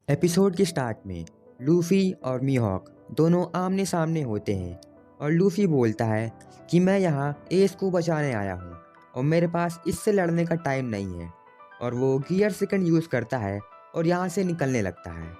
Episode के start में Luffy और मीहॉक दोनों आमने सामने होते हैं और लूफी बोलता है कि मैं यहाँ एस को बचाने आया हूँ और मेरे पास इससे लड़ने का टाइम नहीं है। और वो गियर सेकंड यूज़ करता है और यहाँ से निकलने लगता है।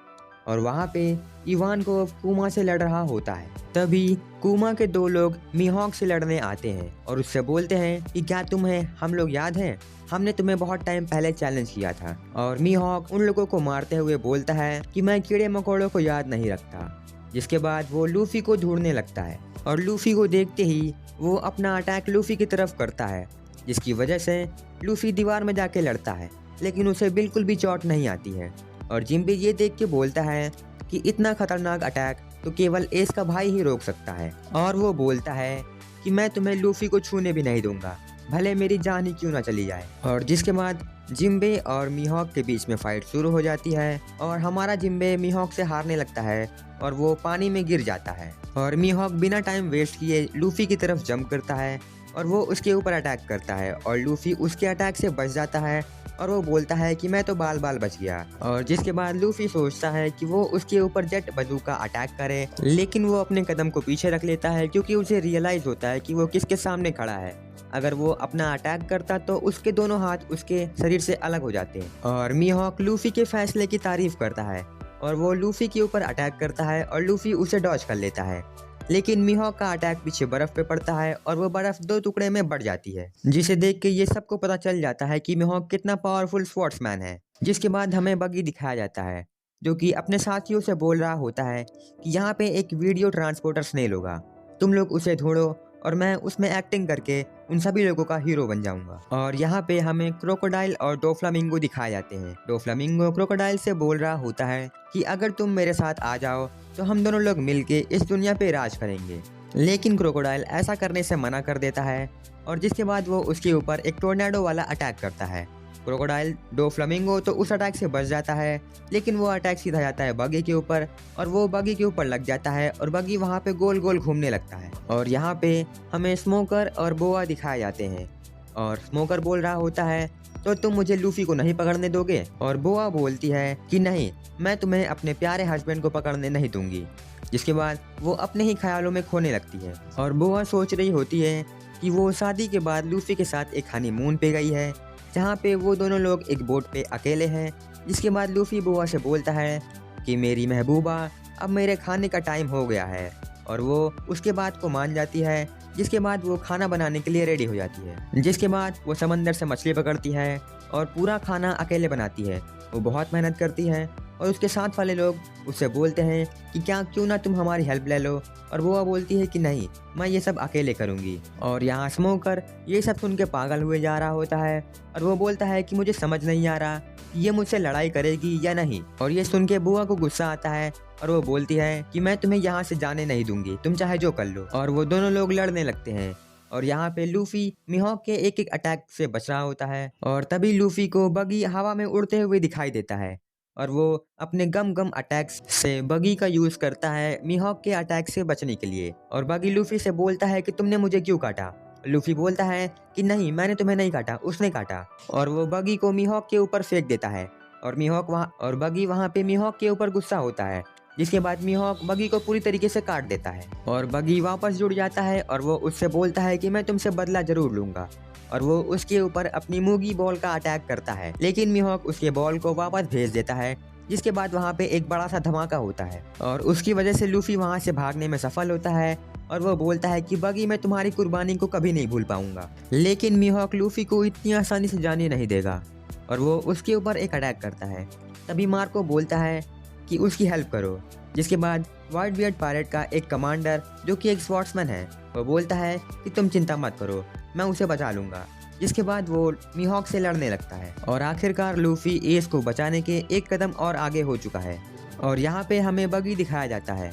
और वहाँ पे इवान को कुमा से लड़ रहा होता है। तभी कुमा के दो लोग मीहॉक से लड़ने आते हैं और उससे बोलते हैं कि क्या तुम्हें हम लोग याद हैं, हमने तुम्हें बहुत टाइम पहले चैलेंज किया था। और मीहॉक उन लोगों को मारते हुए बोलता है कि मैं कीड़े मकोड़ों को याद नहीं रखता। जिसके बाद वो लूफी को ढूंढने लगता है और लूफी को देखते ही वो अपना अटैक लूफी की तरफ करता है, जिसकी वजह से लूफी दीवार में जाके लड़ता है, लेकिन उसे बिल्कुल भी चोट नहीं आती है। और जिम्बी ये देख के बोलता है कि इतना खतरनाक अटैक तो केवल एस का भाई ही रोक सकता है। और वो बोलता है कि मैं तुम्हें लूफी को छूने भी नहीं दूंगा, भले मेरी जान ही क्यों ना चली जाए। और जिसके बाद जिम्बे और मीहॉक के बीच में फाइट शुरू हो जाती है और हमारा जिम्बे मीहॉक से हारने लगता है और वो पानी में गिर जाता है। और मीहॉक बिना टाइम वेस्ट किए लूफी की तरफ जंप करता है और वो उसके ऊपर अटैक करता है और लूफी उसके अटैक से बच जाता है और वो बोलता है कि मैं तो बाल बाल बच गया। और जिसके बाद लूफी सोचता है कि वो उसके ऊपर जेट बंदूक का अटैक करे, लेकिन वो अपने कदम को पीछे रख लेता है क्योंकि उसे रियलाइज होता है कि वो किसके सामने खड़ा है। अगर वो अपना अटैक करता तो उसके दोनों हाथ उसके शरीर से अलग हो जाते हैं। और मीहॉक लूफी के फैसले की तारीफ करता है और वो लूफी के ऊपर अटैक करता है और लूफी उसे डॉज कर लेता है, लेकिन मीहॉक का अटैक पीछे बर्फ पे पड़ता है और वो बर्फ दो टुकड़े में बढ़ जाती है, जिसे देख के ये सबको पता चल जाता है कि मीहॉक कितना पावरफुल स्वॉर्ड्समैन है। जिसके बाद हमें बगी दिखाया जाता है जो कि अपने साथियों से बोल रहा होता है कि यहाँ पे एक वीडियो ट्रांसपोर्टर स्नेल होगा, तुम लोग उसे ढूंढो और मैं उसमें एक्टिंग करके उन सभी लोगों का हीरो बन जाऊंगा। और यहाँ पे हमें क्रोकोडाइल और डोफ्लामिंगो दिखाए जाते हैं। डोफ्लामिंगो क्रोकोडाइल से बोल रहा होता है कि अगर तुम मेरे साथ आ जाओ तो हम दोनों लोग मिलके इस दुनिया पे राज करेंगे, लेकिन क्रोकोडाइल ऐसा करने से मना कर देता है। और जिसके बाद वो उसके ऊपर एक टोर्नेडो वाला अटैक करता है। क्रोकोडाइल डोफ्लामिंगो तो उस अटैक से बच जाता है, लेकिन वो अटैक सीधा जाता है बगी के ऊपर और वो बगी के ऊपर लग जाता है और बगी वहाँ पे गोल गोल घूमने लगता है। और यहाँ पे हमें स्मोकर और बोआ दिखाए जाते हैं और स्मोकर बोल रहा होता है तो तुम मुझे लूफी को नहीं पकड़ने दोगे। और बोआ बोलती है कि नहीं, मैं तुम्हें अपने प्यारे हस्बैंड को पकड़ने नहीं दूंगी। जिसके बाद वो अपने ही ख्यालों में खोने लगती है और बोआ सोच रही होती है कि वो शादी के बाद लूफी के साथ एक हनीमून पे गई है, जहाँ पे वो दोनों लोग एक बोट पे अकेले हैं। जिसके बाद लूफी बोआ से बोलता है कि मेरी महबूबा, अब मेरे खाने का टाइम हो गया है। और वो उसके बात को मान जाती है। जिसके बाद वो खाना बनाने के लिए रेडी हो जाती है। जिसके बाद वो समंदर से मछली पकड़ती है और पूरा खाना अकेले बनाती है। वो बहुत मेहनत करती है और उसके साथ वाले लोग उससे बोलते हैं कि क्या क्यों ना तुम हमारी हेल्प ले लो। और वो बोलती है कि नहीं, मैं ये सब अकेले करूँगी। और यहाँ स्मोकर ये सब सुन के पागल हुए जा रहा होता है और वो बोलता है कि मुझे समझ नहीं आ रहा कि ये मुझसे लड़ाई करेगी या नहीं। और ये सुन के बुआ को गुस्सा आता है और वो बोलती है कि मैं तुम्हें यहाँ से जाने नहीं दूंगी, तुम चाहे जो कर लो। और वो दोनों लोग लड़ने लगते हैं और यहाँ पे लूफी मीहॉक के एक एक अटैक से बच रहा होता है। और तभी लूफी को बगी हवा में उड़ते हुए दिखाई देता है और वो अपने गम गम अटैक्स से बगी का यूज करता है मीहॉक के अटैक से बचने के लिए। और बगी लूफी से बोलता है कि तुमने मुझे क्यों काटा। लूफी बोलता है कि नहीं, मैंने तुम्हें नहीं काटा, उसने काटा। और वो बगी को मीहॉक के ऊपर फेंक देता है और बगी वहाँ पे मीहॉक के ऊपर गुस्सा होता है। जिसके बाद मीहॉक बगी को पूरी तरीके से काट देता है और बगी वापस जुड़ जाता है और वो उससे बोलता है कि मैं तुमसे बदला जरूर लूंगा। और वो उसके ऊपर अपनी मूगी बॉल का अटैक करता है, लेकिन मीहॉक उसके बॉल को वापस भेज देता है। जिसके बाद वहाँ पे एक बड़ा सा धमाका होता है और उसकी वजह से लूफी वहाँ से भागने में सफल होता है। और वो बोलता है कि बगी, मैं तुम्हारी कुर्बानी को कभी नहीं भूल पाऊंगा। लेकिन मीहॉक लूफी को इतनी आसानी से जाने नहीं देगा और वो उसके ऊपर एक अटैक करता है। तभी मार्को बोलता है कि उसकी हेल्प करो। जिसके बाद व्हाइट बियर्ड पायरेट का एक कमांडर जो कि एक स्वॉर्ड्समैन है, वो बोलता है कि तुम चिंता मत करो, मैं उसे बचा लूंगा। जिसके बाद वो मीहॉक से लड़ने लगता है और आखिरकार लूफी एस को बचाने के एक कदम और आगे हो चुका है। और यहाँ पे हमें बगी दिखाया जाता है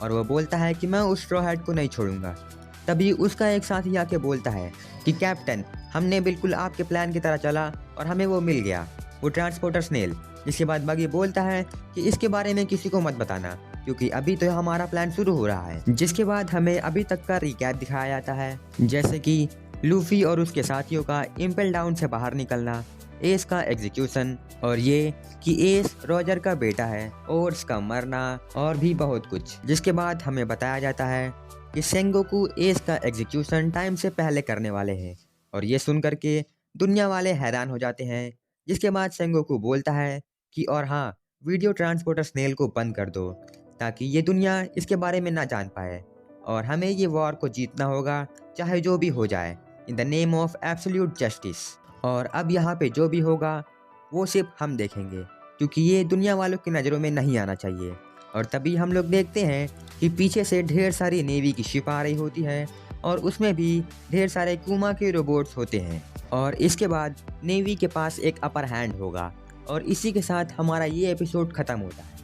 और वो बोलता है कि मैं उस स्ट्रॉ हैट को नहीं छोड़ूंगा। तभी उसका एक साथी आके बोलता है कि कैप्टन, हमने बिल्कुल आपके प्लान की तरह चला और हमें वो मिल गया, वो ट्रांसपोर्टर स्नेल। जिसके बाद बगी बोलता है कि इसके बारे में किसी को मत बताना क्योंकि अभी तो हमारा प्लान शुरू हो रहा है। जिसके बाद हमें अभी तक का रिकैप दिखाया जाता है, जैसे कि लूफी और उसके साथियों का इम्पेल डाउन से बाहर निकलना, एस का एग्जीक्यूशन और ये कि एस रॉजर का बेटा है और उसका मरना और भी बहुत कुछ, जिसके बाद हमें बताया जाता है कि सेंगोकू एस का एग्जीक्यूशन टाइम से पहले करने वाले हैं और ये सुन करके दुनिया वाले हैरान हो जाते हैं। जिसके बाद सेंगोकू बोलता है कि और हाँ, वीडियो ट्रांसपोर्टर स्नेल को बंद कर दो ताकि ये दुनिया इसके बारे में ना जान पाए और हमें ये वॉर को जीतना होगा चाहे जो भी हो जाए, in the name of absolute justice. और अब यहाँ पे जो भी होगा वो सिर्फ हम देखेंगे क्योंकि ये दुनिया वालों की नज़रों में नहीं आना चाहिए। और तभी हम लोग देखते हैं कि पीछे से ढेर सारी नेवी की शिप आ रही होती है और उसमें भी ढेर सारे कुमा के रोबोट्स होते हैं और इसके बाद नेवी के पास एक अपर हैंड होगा और इसी के साथ हमारा ये एपिसोड ख़त्म होता है।